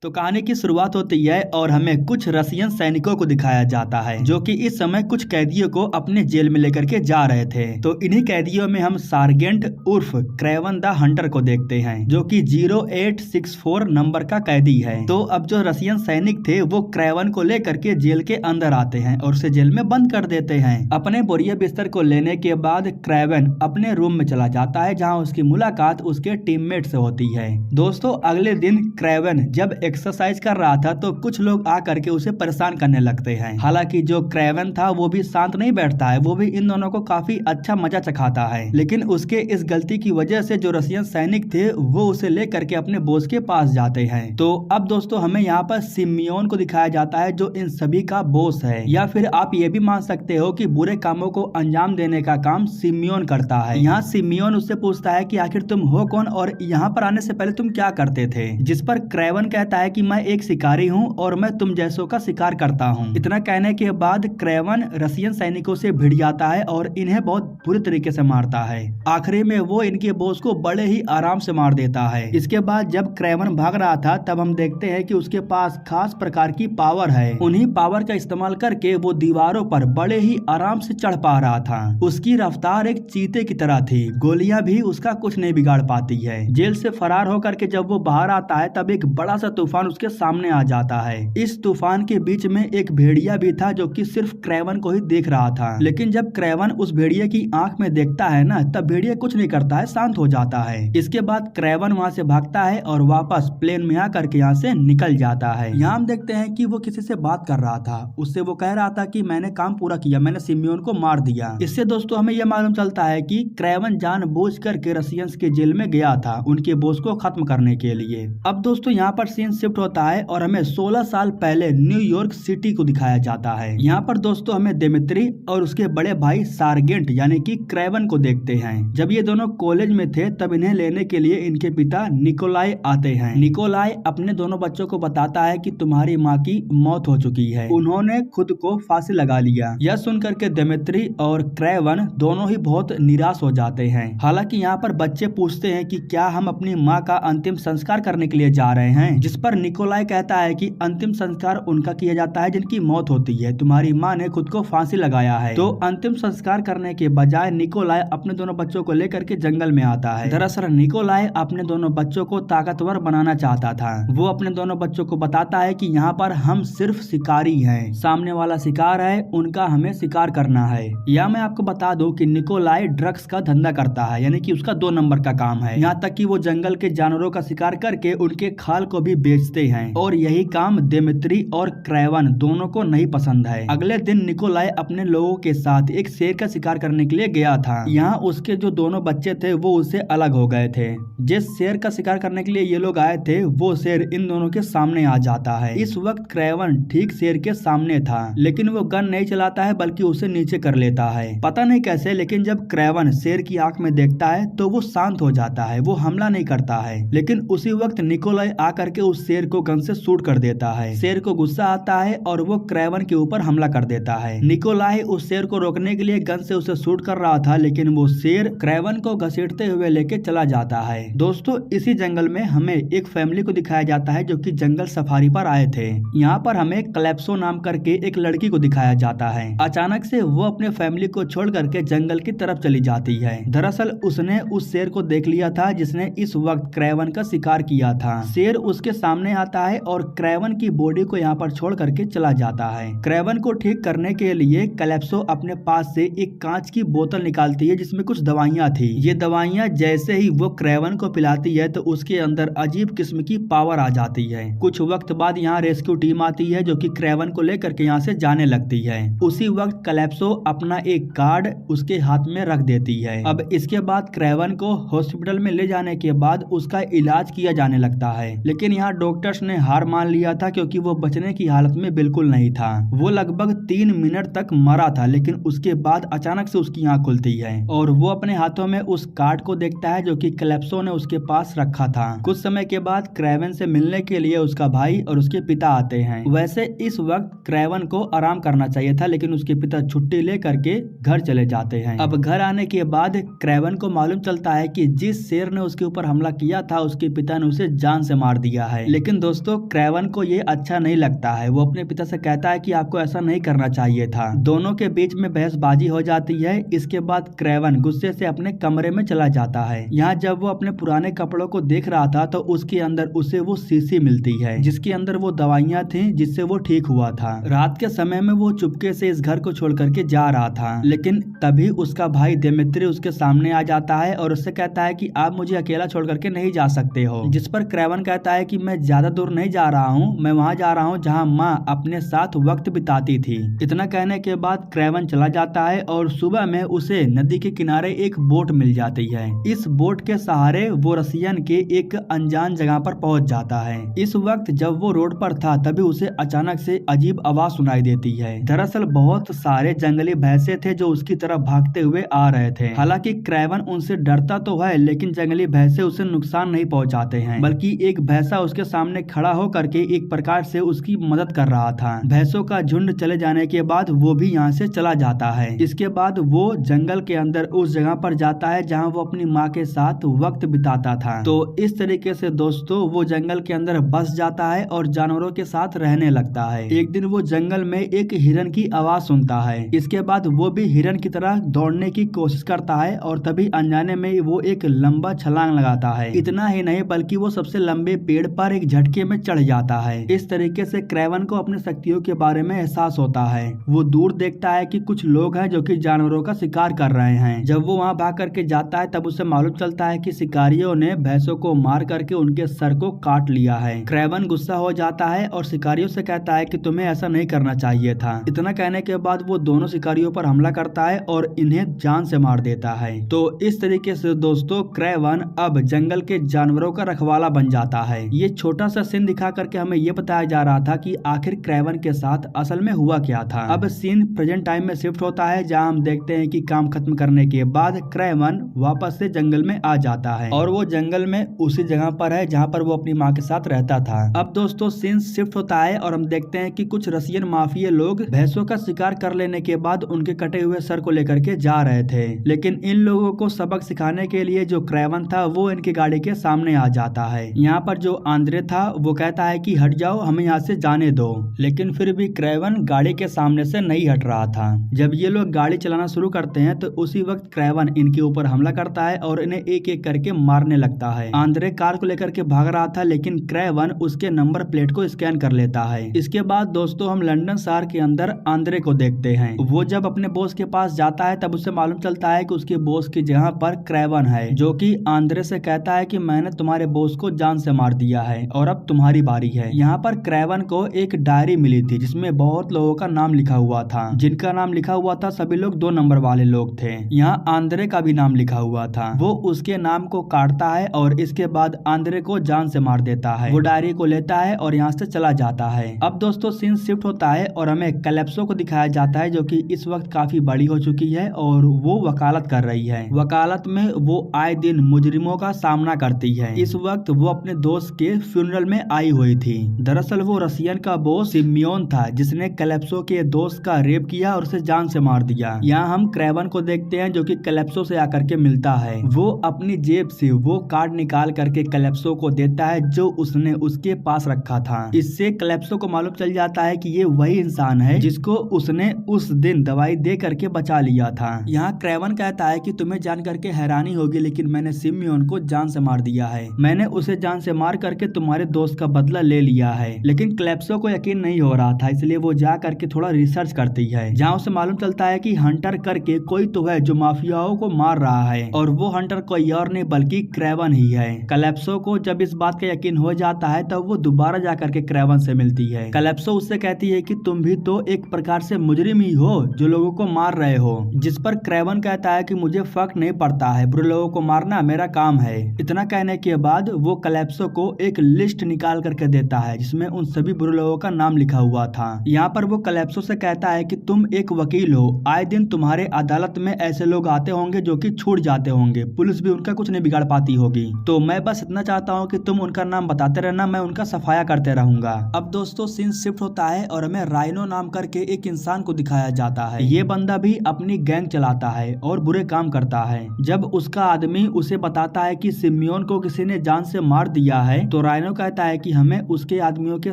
तो कहानी की शुरुआत होती है और हमें कुछ रशियन सैनिकों को दिखाया जाता है जो कि इस समय कुछ कैदियों को अपने जेल में लेकर के जा रहे थे। तो इन्हीं कैदियों में हम सार्जेंट उर्फ क्रेवन द हंटर को देखते हैं जो कि 0864 नंबर का कैदी है। तो अब जो रशियन सैनिक थे वो क्रेवन को लेकर के जेल के अंदर आते हैं और उसे जेल में बंद कर देते हैं। अपने बोरिया बिस्तर को लेने के बाद क्रेवन अपने रूम में चला जाता है जहाँ उसकी मुलाकात उसके टीममेट से होती है। दोस्तों अगले दिन क्रेवन जब एक्सरसाइज कर रहा था तो कुछ लोग आकर के उसे परेशान करने लगते हैं। हालांकि जो क्रेवन था वो भी शांत नहीं बैठता है, वो भी इन दोनों को काफी अच्छा मजा चखाता है। लेकिन उसके इस गलती की वजह से जो रशियन सैनिक थे वो उसे लेकर के अपने बॉस के पास जाते हैं। तो अब दोस्तों हमें यहाँ पर सिमियोन को दिखाया जाता है जो इन सभी का बॉस है, या फिर आप ये भी मान सकते हो कि बुरे कामों को अंजाम देने का काम सिमियोन करता है। यहाँ सिमियोन उससे पूछता है कि आखिर तुम हो कौन और यहाँ पर आने से पहले तुम क्या करते थे, जिस पर क्रेवन कहता है कि मैं एक शिकारी हूँ और मैं तुम जैसों का शिकार करता हूँ। इतना कहने के बाद क्रेवन रशियन सैनिकों से भिड़ जाता है और इन्हें बहुत बुरी तरीके से मारता है। आखिरी में वो इनके बॉस को बड़े ही आराम से मार देता है। इसके बाद जब क्रेवन भाग रहा था तब हम देखते हैं कि उसके पास खास प्रकार की पावर है। उन्हीं पावर का इस्तेमाल करके वो दीवारों पर बड़े ही आराम से चढ़ पा रहा था। उसकी रफ्तार एक चीते की तरह थी, गोलियां भी उसका कुछ नहीं बिगाड़ पाती है। जेल से फरार होकर के जब वो बाहर आता है तब एक बड़ा सा तूफान उसके सामने आ जाता है। इस तूफान के बीच में एक भेड़िया भी था जो कि सिर्फ क्रेवन को ही देख रहा था। लेकिन जब क्रेवन उस भेड़िए की आंख में देखता है ना तब भेड़िया कुछ नहीं करता है, शांत हो जाता है। इसके बाद क्रेवन वहाँ से भागता है और वापस प्लेन में आकर के यहाँ से निकल जाता है। यहाँ हम देखते हैं कि वो किसी से बात कर रहा था, उससे वो कह रहा था कि मैंने काम पूरा किया, मैंने सिमियोन को मार दिया। इससे दोस्तों हमें यह मालूम चलता है कि क्रेवन जानबूझ करके रशियंस के जेल में गया था उनके बॉस को खत्म करने के लिए। अब दोस्तों यहाँ पर सीन शिफ्ट होता है और हमें 16 साल पहले न्यूयॉर्क सिटी को दिखाया जाता है। यहाँ पर दोस्तों हमें दिमित्री और उसके बड़े भाई सार्जेंट यानी कि क्रेवन को देखते हैं। जब ये दोनों कॉलेज में थे तब इन्हें लेने के लिए इनके पिता निकोलाई आते हैं। निकोलाई अपने दोनों बच्चों को बताता है कि तुम्हारी माँ की मौत हो चुकी है, उन्होंने खुद को फांसी लगा लिया। यह सुनकर के दिमित्री और क्रेवन दोनों ही बहुत निराश हो जाते हैं। हालांकि यहाँ पर बच्चे पूछते हैं कि क्या हम अपनी माँ का अंतिम संस्कार करने के लिए जा रहे हैं, जिस पर निकोलाई कहता है कि अंतिम संस्कार उनका किया जाता है जिनकी मौत होती है, तुम्हारी माँ ने खुद को फांसी लगाया है। तो अंतिम संस्कार करने के बजाय निकोलाई अपने दोनों बच्चों को लेकर के जंगल में आता है। दरअसल निकोलाई अपने दोनों बच्चों को ताकतवर बनाना चाहता था। वो अपने दोनों बच्चों को बताता है कि यहाँ पर हम सिर्फ शिकारी हैं, सामने वाला शिकार है, उनका हमें शिकार करना है। या मैं आपको बता दूं कि निकोलाई ड्रग्स का धंधा करता है, यानी कि उसका 2 नंबर का काम है। यहाँ तक कि वो जंगल के जानवरों का शिकार करके उनके खाल को भी बेचते हैं और यही काम दिमित्री और क्रेवन दोनों को नहीं पसंद है। अगले दिन निकोलाई अपने लोगों के साथ एक शेर का शिकार करने के लिए गया था। यहाँ उसके जो दोनों बच्चे थे वो उससे अलग हो गए थे। जिस शेर का शिकार करने के लिए ये लोग आए थे वो शेर इन दोनों के सामने आ जाता है। इस वक्त क्रेवन ठीक शेर के सामने था, लेकिन वो गन नहीं चलाता है बल्कि उसे नीचे कर लेता है, पता नहीं कैसे। लेकिन जब क्रेवन शेर की आंख में देखता है तो वो शांत हो जाता है, वो हमला नहीं करता है। लेकिन उसी वक्त निकोलाई आकर के उस शेर को गन से शूट कर देता है। शेर को गुस्सा आता है और वो क्रेवन के ऊपर हमला कर देता है। निकोलाई उस शेर को रोकने के लिए गन से उसे शूट कर रहा था, लेकिन वो शेर क्रेवन को घसीटते हुए लेके चला जाता है। दोस्तों इसी जंगल में हमें एक फैमिली को दिखाया जाता है जो कि जंगल सफारी पर आए थे। यहाँ पर हमें क्लेप्सो नाम करके एक लड़की को दिखाया जाता है। अचानक से वो अपने फैमिली को छोड़ करके जंगल की तरफ चली जाती है। दरअसल उसने उस शेर को देख लिया था जिसने इस वक्त क्रेवन का शिकार किया था। शेर उसके सामने आता है और क्रेवन की बॉडी को यहाँ पर छोड़ करके चला जाता है। क्रेवन को ठीक करने के लिए कैलेप्सो अपने पास से एक कांच की बोतल निकालती है जिसमें कुछ दवाइयाँ थी। ये दवाइयाँ जैसे ही वो क्रेवन को पिलाती है तो उसके अंदर अजीब किस्म की पावर आ जाती है। कुछ वक्त बाद यहाँ रेस्क्यू टीम आती है जो कि क्रेवन को लेकर के यहाँ से जाने लगती है। उसी वक्त कैलेप्सो अपना एक कार्ड उसके हाथ में रख देती है। अब इसके बाद क्रेवन को हॉस्पिटल में ले जाने के बाद उसका इलाज किया जाने लगता है, लेकिन यहाँ डॉक्टर्स ने हार मान लिया था क्योंकि वो बचने की हालत में बिल्कुल नहीं था। वो लगभग 3 मिनट तक मरा था, लेकिन उसके बाद अचानक से उसकी आंख खुलती है और वो अपने हाथों में उस कार्ड को देखता है जो कि कैलेप्सो ने उसके पास रखा था। कुछ समय के बाद क्रेवन से मिलने के लिए उसका भाई और उसके पिता आते हैं। वैसे इस वक्त क्रेवन को आराम करना चाहिए था, लेकिन उसके पिता छुट्टी ले करके घर चले जाते हैं। अब घर आने के बाद क्रेवन को मालूम चलता है कि जिस शेर ने उसके ऊपर हमला किया था उसके पिता ने उसे जान से मार दिया है। लेकिन दोस्तों क्रेवन को ये अच्छा नहीं लगता है। वो अपने पिता से कहता है कि आपको ऐसा नहीं करना चाहिए था। दोनों के बीच में बहसबाजी हो जाती है। इसके बाद क्रेवन गुस्से से अपने कमरे में चला जाता है। यहाँ जब वो अपने पुराने कपड़ों को देख रहा था तो उसके अंदर उसे वो शीशी मिलती है जिसके अंदर वो दवाइयाँ थी जिससे वो ठीक हुआ था। रात के समय में वो चुपके से इस घर को छोड़ करके जा रहा था, लेकिन तभी उसका भाई दिमित्री उसके सामने आ जाता है और उससे कहता है कि आप मुझे अकेला छोड़ करके नहीं जा सकते हो। जिस पर क्रेवन कहता है कि मैं ज्यादा दूर नहीं जा रहा हूँ, मैं वहाँ जा रहा हूँ जहाँ माँ अपने साथ वक्त बिताती थी। इतना कहने के बाद क्रेवन चला जाता है और सुबह में उसे नदी के किनारे एक बोट मिल जाती है। इस बोट के सहारे वो रसियन के एक अनजान जगह पर पहुंच जाता है। इस वक्त जब वो रोड पर था तभी उसे अचानक से अजीब आवाज सुनाई देती है। दरअसल बहुत सारे जंगली भैंसे थे जो उसकी तरफ भागते हुए आ रहे थे। हालांकि क्रेवन उनसे डरता तो है, लेकिन जंगली भैंसे उसे नुकसान नहीं पहुंचाते हैं, बल्कि एक भैंसा उसके सामने खड़ा होकर के एक प्रकार से उसकी मदद कर रहा था। भैंसों का झुंड चले जाने के बाद वो भी यहाँ से चला जाता है। इसके बाद वो जंगल के अंदर उस जगह पर जाता है जहाँ वो अपनी माँ के साथ वक्त बिताता था। तो इस तरीके से दोस्तों वो जंगल के अंदर बस जाता है और जानवरों के साथ रहने लगता है। एक दिन वो जंगल में एक हिरन की आवाज सुनता है। इसके बाद वो भी हिरन की तरह दौड़ने की कोशिश करता है और तभी अनजाने में वो एक लंबा छलांग लगाता है। इतना ही नहीं बल्कि वो सबसे लंबे पेड़ पर एक झटके में चढ़ जाता है। इस तरीके से क्रेवन को अपनी शक्तियों के बारे में एहसास होता है। वो दूर देखता है कि कुछ लोग हैं जो कि जानवरों का शिकार कर रहे हैं। जब वो वहाँ भाग करके जाता है तब उसे मालूम चलता है कि शिकारियों ने भैंसों को मार करके उनके सर को काट लिया है। क्रेवन गुस्सा हो जाता है और शिकारियों से कहता है कि तुम्हें ऐसा नहीं करना चाहिए था। इतना कहने के बाद वो दोनों शिकारियों पर हमला करता है और इन्हें जान से मार देता है। तो इस तरीके से दोस्तों क्रेवन अब जंगल के जानवरों का रखवाला बन जाता है। ये छोटा सा सीन दिखा करके हमें ये बताया जा रहा था कि आखिर क्रेवन के साथ असल में हुआ क्या था। अब सीन प्रेजेंट टाइम में शिफ्ट होता है जहाँ हम देखते हैं कि काम खत्म करने के बाद क्रेवन वापस से जंगल में आ जाता है और वो जंगल में उसी जगह पर है जहाँ पर वो अपनी माँ के साथ रहता था। अब दोस्तों सीन शिफ्ट होता है और हम देखते हैं कि कुछ रसियन माफिया लोग भैंसों का शिकार कर लेने के बाद उनके कटे हुए सर को लेकर के जा रहे थे, लेकिन इन लोगों को सबक सिखाने के लिए जो क्रेवन था वो इनकी गाड़ी के सामने आ जाता है। यहाँ पर जो आंद्रे था वो कहता है कि हट जाओ, हमें यहाँ से जाने दो, लेकिन फिर भी क्रेवन गाड़ी के सामने से नहीं हट रहा था। जब ये लोग गाड़ी चलाना शुरू करते हैं तो उसी वक्त क्रेवन इनके ऊपर हमला करता है और इन्हें एक एक करके मारने लगता है। आंद्रे कार को लेकर के भाग रहा था, लेकिन क्रेवन उसके नंबर प्लेट को स्कैन कर लेता है। इसके बाद दोस्तों हम लंदन शहर के अंदर आंद्रे को देखते हैं। वो जब अपने बॉस के पास जाता है तब उसे मालूम चलता है कि उसके बॉस की जगह पर क्रेवन है, जो कि आंद्रे से कहता है कि मैंने तुम्हारे बॉस को जान से मार दिया है और अब तुम्हारी बारी है। यहाँ पर क्रेवन को एक डायरी मिली थी जिसमें बहुत लोगों का नाम लिखा हुआ था। जिनका नाम लिखा हुआ था सभी लोग 2 नंबर वाले लोग थे। यहाँ आंद्रे का भी नाम लिखा हुआ था। वो उसके नाम को काटता है और इसके बाद आंद्रे को जान से मार देता है। वो डायरी को लेता है और यहाँ से चला जाता है। अब दोस्तों सीन शिफ्ट होता है और हमें कैलेप्सो को दिखाया जाता है जो कि इस वक्त काफी बड़ी हो चुकी है और वो वकालत कर रही है। वकालत में वो आए दिन मुजरिमों का सामना करती है। इस वक्त वो अपने दोस्त के फ्यूनरल में आई हुई थी। दरअसल वो रसियन का बॉस सिमियोन था जिसने कैलेप्सो के दोस्त का रेप किया और उसे जान से मार दिया। यहाँ हम क्रेवन को देखते हैं जो कि कैलेप्सो से आकर के मिलता है। वो अपनी जेब से वो कार्ड निकाल करके कैलेप्सो को देता है जो उसने उसके पास रखा था। इससे कैलेप्सो को मालूम चल जाता है कि ये वही इंसान है जिसको उसने उस दिन दवाई दे करके बचा लिया था। यहाँ क्रेवन कहता है कि तुम्हें जान करके हैरानी होगी, लेकिन मैंने सिमियोन को जान से मार दिया है। मैंने उसे जान से मार करके तुम्हारे दोस्त का बदला ले लिया है। लेकिन कैलेप्सो को यकीन नहीं हो रहा था, इसलिए वो जा करके थोड़ा रिसर्च करती है जहाँ उसे मालूम चलता है कि हंटर करके कोई तो है जो माफियाओं को मार रहा है और वो हंटर कोई और नहीं बल्कि क्रेवन ही है। कैलेप्सो को जब इस बात का यकीन हो जाता है तब वो दोबारा जा करके क्रेवन से मिलती है। कैलेप्सो उससे कहती है कि तुम भी तो एक प्रकार से मुजरिम ही हो जो लोगों को मार रहे हो। जिस पर क्रेवन कहता है कि मुझे फर्क नहीं पड़ता है, बुरे लोगों को मारना मेरा काम है। इतना कहने के बाद वो कैलेप्सो को एक लिस्ट निकाल करके देता है जिसमें उन सभी बुरे लोगों का नाम लिखा हुआ था। यहाँ पर वो कैलेप्सो से कहता है कि तुम एक वकील हो, आए दिन तुम्हारे अदालत में ऐसे लोग आते होंगे जो कि छूट जाते होंगे, पुलिस भी उनका कुछ नहीं बिगाड़ पाती होगी, तो मैं बस इतना चाहता हूँ कि तुम उनका नाम बताते रहना, मैं उनका सफाया करते रहूंगा। अब दोस्तों सीन शिफ्ट होता है और हमें राइनो नाम करके एक इंसान को दिखाया जाता है। ये बंदा भी अपनी गैंग चलाता है और बुरे काम करता है। जब उसका आदमी उसे बताता है कि सिमियोन को किसी ने जान से मार दिया है तो राइनो राइनो कहता है कि हमें उसके आदमियों के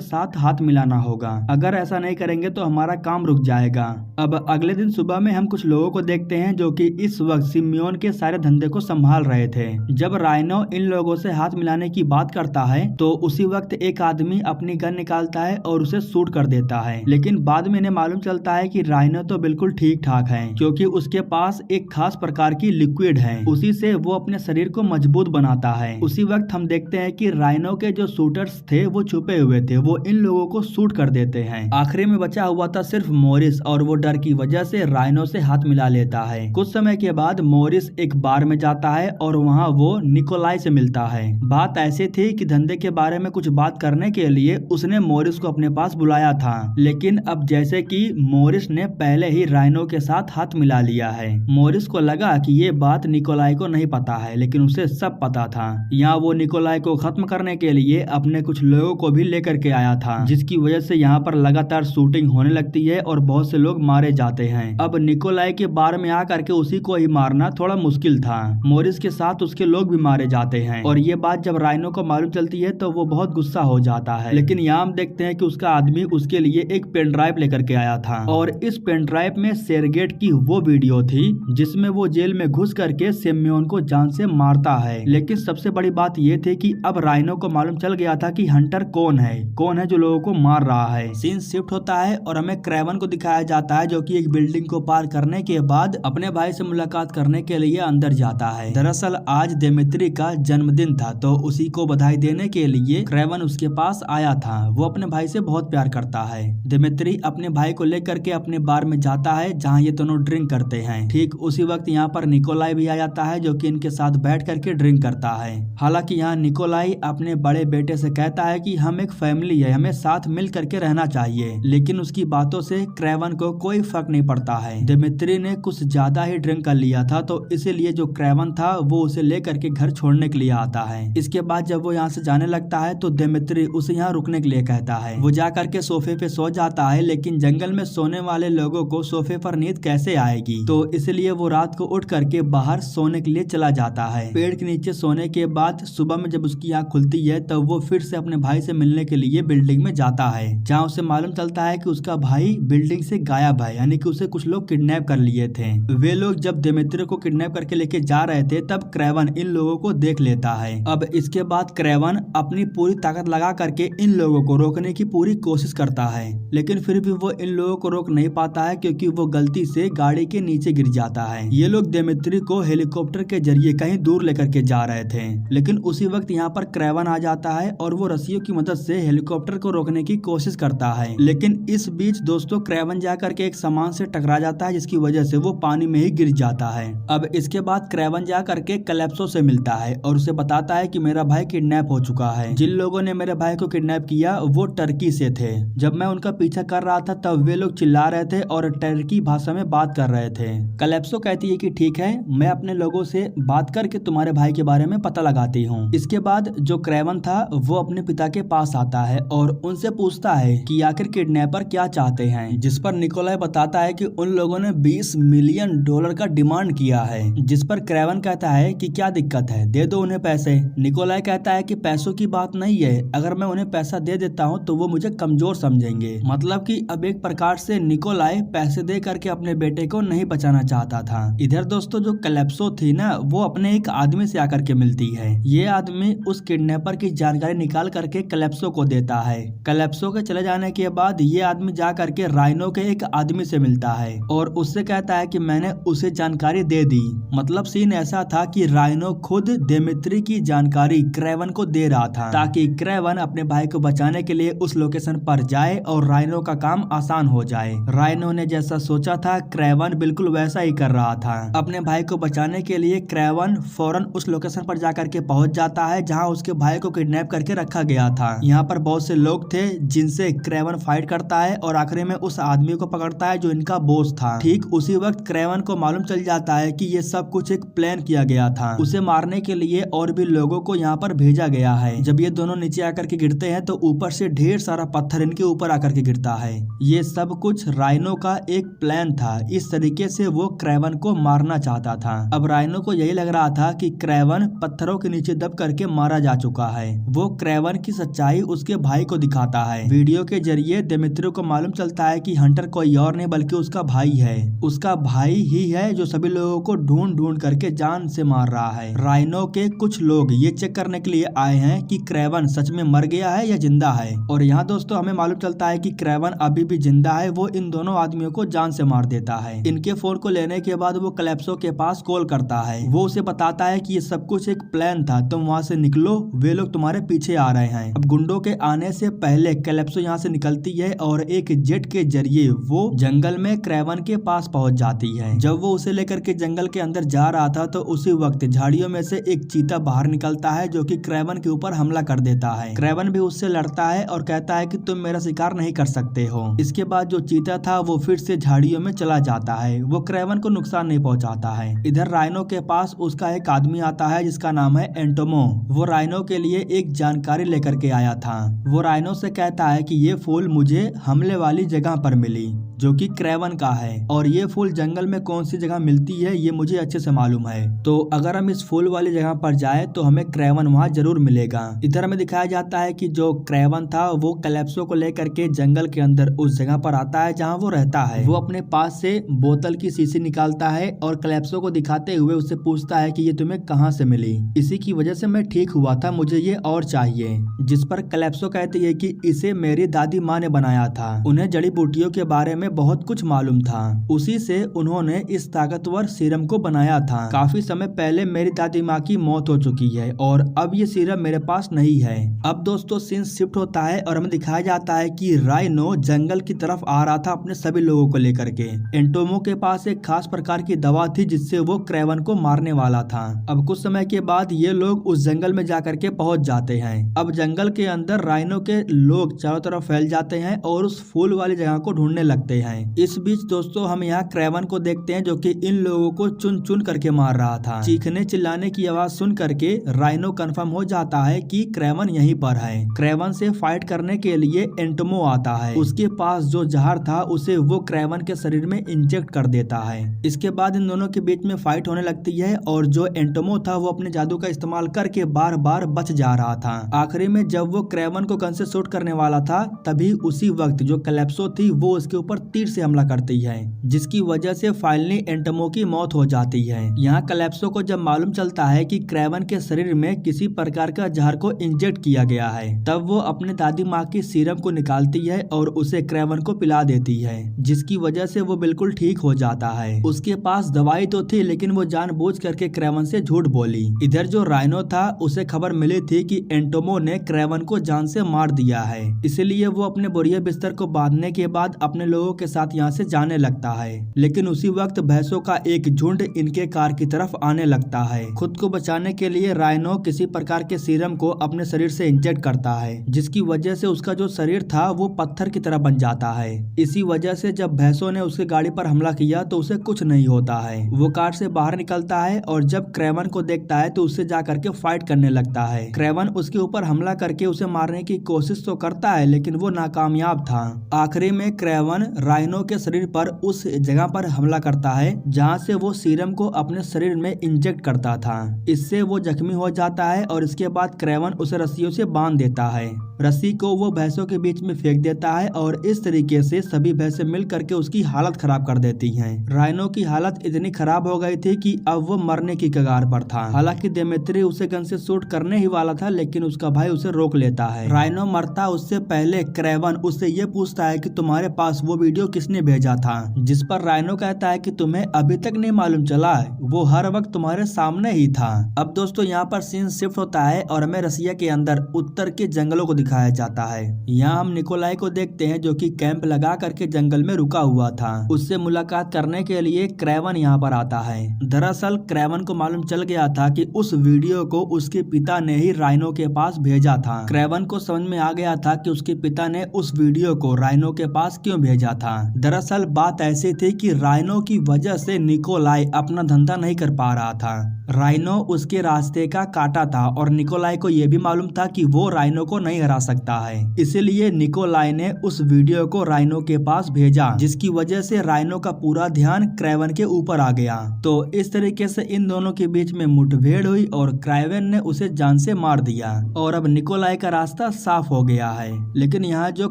साथ हाथ मिलाना होगा, अगर ऐसा नहीं करेंगे तो हमारा काम रुक जाएगा। अब अगले दिन सुबह में हम कुछ लोगों को देखते हैं जो कि इस वक्त सिम्योन के सारे धंधे को संभाल रहे थे। जब राइनो इन लोगों से हाथ मिलाने की बात करता है तो उसी वक्त एक आदमी अपनी गन निकालता है और उसे शूट कर देता है, लेकिन बाद में इन्हें मालूम चलता है कि राइनो तो बिल्कुल ठीक ठाक है, क्योंकि उसके पास एक खास प्रकार की लिक्विड है, उसी से वो अपने शरीर को मजबूत बनाता है। उसी वक्त हम देखते हैं कि राइनो के जो शूटर्स थे वो छुपे हुए थे, वो इन लोगों को शूट कर देते हैं। आखिरी में बचा हुआ था सिर्फ मोरिस, और वो डर की वजह से राइनो से हाथ मिला लेता है। कुछ समय के बाद मोरिस एक बार में जाता है और वहाँ वो निकोलाई से मिलता है। बात ऐसी थी कि धंधे के बारे में कुछ बात करने के लिए उसने मोरिस को अपने पास बुलाया था, लेकिन अब जैसे कि मोरिस ने पहले ही राइनो के साथ हाथ मिला लिया है, मोरिस को लगा कि ये बात निकोलाई को नहीं पता है, लेकिन उसे सब पता था। यहाँ वो निकोलाई को खत्म करने के लिए अपने कुछ लोगों को भी लेकर के आया था, जिसकी वजह से यहाँ पर लगातार शूटिंग होने लगती है और बहुत से लोग मारे जाते हैं। अब निकोलाई के बार में आकर के उसी को ही मारना थोड़ा मुश्किल था, मोरिस के साथ उसके लोग भी मारे जाते हैं, और ये बात जब राइनो को मालूम चलती है तो वो बहुत गुस्सा हो जाता है। लेकिन यहाँ हम देखते हैं कि उसका आदमी उसके लिए एक पेन ड्राइव लेकर के आया था, और इस पेन ड्राइव में सेरगेट की वो वीडियो थी जिसमें वो जेल में घुस करके सिम्योन को जान से मारता है। लेकिन सबसे बड़ी बात ये थी कि अब राइनो को मालूम चल गया था कि हंटर कौन है जो लोगों को मार रहा है। सीन शिफ्ट होता है और हमें क्रेवन को दिखाया जाता है जो कि एक बिल्डिंग को पार करने के बाद अपने भाई से मुलाकात करने के लिए अंदर जाता है। दरअसल आज दिमित्री का जन्मदिन था, तो उसी को बधाई देने के लिए क्रेवन उसके पास आया था। वो अपने भाई से बहुत प्यार करता है। दिमित्री अपने भाई को लेकर के अपने बार में जाता है जहाँ ये दोनों ड्रिंक करते हैं। ठीक उसी वक्त यहाँ पर निकोलाई भी आ जाता है जो कि इनके साथ बैठ करके ड्रिंक करता है। हालांकि यहाँ निकोलाई अपने बड़े बेटे से कहता है कि हम एक फैमिली है, हमें साथ मिल करके रहना चाहिए, लेकिन उसकी बातों से क्रेवन को कोई फर्क नहीं पड़ता है। दिमित्री ने कुछ ज्यादा ही ड्रिंक कर लिया था, तो इसीलिए जो क्रेवन था वो उसे लेकर के घर छोड़ने के लिए आता है। इसके बाद जब वो यहाँ से जाने लगता है तो दिमित्री उसे यहाँ रुकने के लिए कहता है। वो जा करके सोफे पे सो जाता है, लेकिन जंगल में सोने वाले लोगों को सोफे पर नींद कैसे आएगी, तो इसलिए वो रात को उठ करके बाहर सोने के लिए चला जाता है। पेड़ के नीचे सोने के बाद सुबह में जब उसकी आँख खुलती है तब वो फिर से अपने भाई से मिलने के लिए बिल्डिंग में जाता है, जहाँ उसे मालूम चलता है कि उसका भाई बिल्डिंग से गायब है, यानी कि उसे कुछ लोग किडनैप कर लिए थे। वे लोग जब दिमित्री को किडनैप करके लेके जा रहे थे तब क्रेवन इन लोगों को देख लेता है। अब इसके बाद क्रेवन अपनी पूरी ताकत लगा करके इन लोगों को रोकने की पूरी कोशिश करता है, लेकिन फिर भी वो इन लोगों को रोक नहीं पाता है क्योंकि वो गलती से गाड़ी के नीचे गिर जाता है। ये लोग दिमित्री को हेलीकॉप्टर के जरिए कहीं दूर लेकर के जा रहे थे, लेकिन उसी वक्त यहाँ पर क्रेवन आ जाता है और वो रस्सियों की मदद से हेलीकॉप्टर को रोकने की कोशिश करता है। लेकिन इस बीच दोस्तों क्रेवन जा करके एक सामान से टकरा जाता है, जिसकी वजह से वो पानी में ही गिर जाता है। अब इसके बाद क्रेवन जा करके कैलेप्सो से मिलता है और उसे बताता है कि मेरा भाई किडनैप हो चुका है। जिन लोगों ने मेरे भाई को किडनैप किया वो टर्की से थे। जब मैं उनका पीछा कर रहा था तब वे लोग चिल्ला रहे थे और टर्की भाषा में बात कर रहे थे। कैलेप्सो कहती है कि ठीक है, मैं अपने लोगों से बात करके तुम्हारे भाई के बारे में पता लगाती हूँ। इसके बाद जो क्रेवन था वो अपने पिता के पास आता है और उनसे पूछता है कि आखिर किडनैपर क्या चाहते हैं, जिस पर निकोलाई बताता है कि उन लोगों ने $20 मिलियन का डिमांड किया है। जिस पर क्रेवन कहता है कि क्या दिक्कत है, दे दो उन्हें पैसे। निकोलाई कहता है कि पैसों की बात नहीं है, अगर मैं उन्हें पैसा दे देता हूँ तो वो मुझे कमजोर समझेंगे। मतलब कि अब एक प्रकार से निकोलाई पैसे दे करके अपने बेटे को नहीं बचाना चाहता था। इधर दोस्तों जो कैलेप्सो थी ना, वो अपने एक आदमी से आकर के मिलती है। ये आदमी उस किडनैपर की जानकारी निकाल करके कैलेप्सो को देता है। कैलेप्सो के चले जाने के बाद ये आदमी जा करके राइनो के एक आदमी से मिलता है और उससे कहता है कि मैंने उसे जानकारी दे दी। मतलब सीन ऐसा था कि राइनो खुद दिमित्री की जानकारी क्रेवन को दे रहा था ताकि क्रेवन अपने भाई को बचाने के लिए उस लोकेशन पर जाए और राइनो का काम आसान हो जाए। राइनो ने जैसा सोचा था क्रेवन बिल्कुल वैसा ही कर रहा था। अपने भाई को बचाने के लिए क्रेवन फौरन उस लोकेशन पर जाकर के पहुंच जाता है जहां उसके भाई को किडनैप करके रखा गया था। यहाँ पर बहुत से लोग थे जिनसे क्रेवन फाइट करता है और आखिर में उस आदमी को पकड़ता है जो इनका बॉस था। ठीक उसी वक्त क्रेवन को मालूम चल जाता है कि ये सब कुछ एक प्लान किया गया था। उसे मारने के लिए और भी लोगों को यहाँ पर भेजा गया है। जब ये दोनों नीचे आकर के गिरते हैं तो ऊपर से ढेर सारा पत्थर इनके ऊपर आकर के गिरता है। ये सब कुछ राइनो का एक प्लान था। इस तरीके से वो क्रेवन को मारना चाहता था। अब राइनो को यही लग रहा था कि क्रेवन पत्थरों के नीचे दब करके मारा जा चुका है। वो क्रेवन की सच्चाई उसके भाई को दिखाता है। वीडियो के जरिए दिमित्री को मालूम चलता है कि हंटर कोई और नहीं बल्कि उसका भाई है। उसका भाई ही है जो सभी लोगों को ढूंढ ढूंढ करके जान से मार रहा है। राइनो के कुछ लोग ये चेक करने के लिए आए हैं कि क्रेवन सच में मर गया है या जिंदा है। और यहाँ दोस्तों हमें मालूम चलता है कि क्रेवन अभी भी जिंदा है। वो इन दोनों आदमियों को जान से मार देता है। इनके फोन को लेने के बाद वो कैलिप्सो के पास कॉल करता है। वो उसे बताता है कि ये सब कुछ एक प्लान था, तुम वहाँ से निकलो, वे लोग तुम्हारे पीछे आ रहे हैं। अब गुंडों के आने से पहले कैलिप्सो यहाँ से निकलती है और एक जेट के जरिए वो जंगल में क्रेवन के पास पहुंच जाती है। जब वो उसे लेकर के जंगल के अंदर जा रहा था तो उसी वक्त झाड़ियों में से एक चीता बाहर निकलता है जो कि क्रेवन के ऊपर हमला कर देता है। क्रेवन भी उससे लड़ता है और कहता है कि तुम मेरा शिकार नहीं कर सकते हो। इसके बाद जो चीता था वो फिर से झाड़ियों में चला जाता है। वो क्रेवन को नुकसान नहीं पहुंचाता है। इधर राइनो के पास उसका एक आदमी आता है जिसका नाम है एंटोमो। वो राइनो के लिए एक जानकारी लेकर के आया था। वो राइनो से कहता है कि ये फूल मुझे हमले वाली जगह पर मिली जो कि क्रेवन का है और ये फूल जंगल में कौन सी जगह मिलती है ये मुझे अच्छे से मालूम है। तो अगर हम इस फूल वाली जगह पर जाए तो हमें क्रेवन वहाँ जरूर मिलेगा। इधर हमें दिखाया जाता है कि जो क्रेवन था वो कैलिप्सो को लेकर के जंगल के अंदर उस जगह पर आता है जहाँ वो रहता है। वो अपने पास से बोतल की शीशी निकालता है और कैलिप्सो को दिखाते हुए उससे पूछता है कि ये तुम्हें कहाँ से मिली। इसी की वजह से मैं ठीक हुआ था, मुझे ये और चाहिए। जिस पर कैलिप्सो कहती है कि इसे मेरी दादी माँ ने बनाया था। उन्हें जड़ी बूटियों के बारे में बहुत कुछ मालूम था, उसी से उन्होंने इस ताकतवर सीरम को बनाया था। काफी समय पहले मेरी दादी माँ की मौत हो चुकी है और अब ये सीरम मेरे पास नहीं है। अब दोस्तों सीन शिफ्ट होता है और हमें दिखाया जाता है कि राइनो जंगल की तरफ आ रहा था अपने सभी लोगों को लेकर के। एंटोमो के पास एक खास प्रकार की दवा थी जिससे वो क्रेवन को मारने वाला था। अब कुछ समय के बाद ये लोग उस जंगल में जाकर के पहुंच जाते हैं। अब जंगल के अंदर राइनो के लोग चारों तरफ फैल जाते हैं और उस फूल वाली जगह को ढूंढने लगते हैं। इस बीच दोस्तों हम यहाँ क्रेवन को देखते हैं जो कि इन लोगों को चुन चुन करके मार रहा था। चीखने चिल्लाने की आवाज सुन करके राइनो कंफर्म हो जाता है कि क्रेवन यहीं पर है। क्रेवन से फाइट करने के लिए एंटोमो आता है। उसके पास जो जहर था उसे वो क्रेवन के शरीर में इंजेक्ट कर देता है। इसके बाद इन दोनों के बीच में फाइट होने लगती है और जो एंटोमो था वो अपने जादू का इस्तेमाल करके बार बार बच जा रहा था। आखिरी में जब वो क्रेवन को गन से शूट करने वाला था तभी उसी वक्त जो कैलिप्सो थी वो उसके ऊपर तीर से हमला करती है, जिसकी वजह से फाइनली एंटोमो की मौत हो जाती है। यहाँ कैलिप्सो को जब मालूम चलता है कि क्रेवन के शरीर में किसी प्रकार का जहर को इंजेक्ट किया गया है तब वो अपने दादी माँ की सीरम को निकालती है और उसे क्रेवन को पिला देती है, जिसकी वजह से वो बिल्कुल ठीक हो जाता है। उसके पास दवाई तो थी लेकिन वो जानबूझ करके क्रेवन से झूठ बोली। इधर जो राइनो था उसे खबर मिली थी कि एंटोमो ने क्रेवन को जान से मार दिया है, इसलिए वो अपने बोरिया बिस्तर को बांधने के बाद अपने लोगों के साथ यहाँ से जाने लगता है। लेकिन उसी वक्त भैंसों का एक झुंड इनके कार की तरफ आने लगता है। खुद को बचाने के लिए राइनो किसी प्रकार के सीरम को अपने शरीर से इंजेक्ट करता है, जिसकी वजह से उसका जो शरीर था वो पत्थर की तरह बन जाता है। इसी वजह से जब भैंसों ने उसकी गाड़ी पर हमला किया तो उसे कुछ नहीं होता है। वो कार से बाहर निकलता है और जब क्रेवन को देखता है तो उससे जा करके फाइट करने लगता है। क्रेवन उसके ऊपर हमला करके उसे मारने की कोशिश तो करता है लेकिन वो नाकामयाब था। आखिरी में क्रेवन राइनो के शरीर पर उस जगह पर हमला करता है जहां से वो सीरम को अपने शरीर में इंजेक्ट करता था। इससे वो जख्मी हो जाता है और इसके बाद क्रेवन उसे रस्सियों से बांध देता है। रस्सी को वो भैंसों के बीच में फेंक देता है और इस तरीके से सभी भैंसें मिल करके उसकी हालत खराब कर देती हैं। राइनो की हालत इतनी खराब हो गई थी कि अब वो मरने की कगार पर था। हालांकि दिमित्री उसे गन से शूट करने ही वाला था लेकिन उसका भाई उसे रोक लेता है। राइनो मरता उससे पहले क्रेवन उससे ये पूछता है कि तुम्हारे पास वो वीडियो किसने भेजा था, जिस पर राइनो कहता है कि तुम्हें अभी तक नहीं मालूम चला, वो हर वक्त तुम्हारे सामने ही था। अब दोस्तों यहाँ पर सीन शिफ्ट होता है और हमें रसिया के अंदर उत्तर के जंगलों को दिखाया जाता है। यहाँ हम निकोलाई को देखते हैं जो कि कैंप लगा करके जंगल में रुका हुआ था। उससे मुलाकात करने के लिए क्रेवन यहाँ पर आता है। दरअसल क्रेवन को मालूम चल गया था कि उस वीडियो को उसके पिता ने ही राइनो के पास भेजा था। क्रेवन को समझ में आ गया था कि उसके पिता ने उस वीडियो को राइनो के पास क्यों भेजा था। दरअसल बात ऐसी थी कि राइनो की वजह से निकोलाई अपना धंधा नहीं कर पा रहा था। राइनो उसके रास्ते का काटा था और निकोलाई को यह भी मालूम था कि वो राइनो को नहीं हरा सकता है। इसलिए निकोलाई ने उस वीडियो को राइनो के पास भेजा, जिसकी वजह से राइनो का पूरा ध्यान क्रेवन के ऊपर आ गया। तो इस तरीके से इन दोनों के बीच में मुठभेड़ हुई और क्रेवन ने उसे जान से मार दिया और अब निकोलाई का रास्ता साफ हो गया है। लेकिन यहाँ जो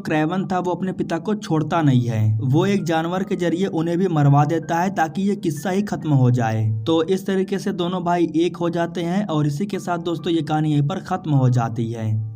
क्रेवन था वो अपने पिता को छोड़ता नहीं है, वो एक जानवर के जरिए उन्हें भी मरवा देता है ताकि ये किस्सा ही खत्म हो जाए। तो इस तरीके से दोनों भाई एक हो जाते हैं और इसी के साथ दोस्तों ये कहानी यहीं पर खत्म हो जाती है।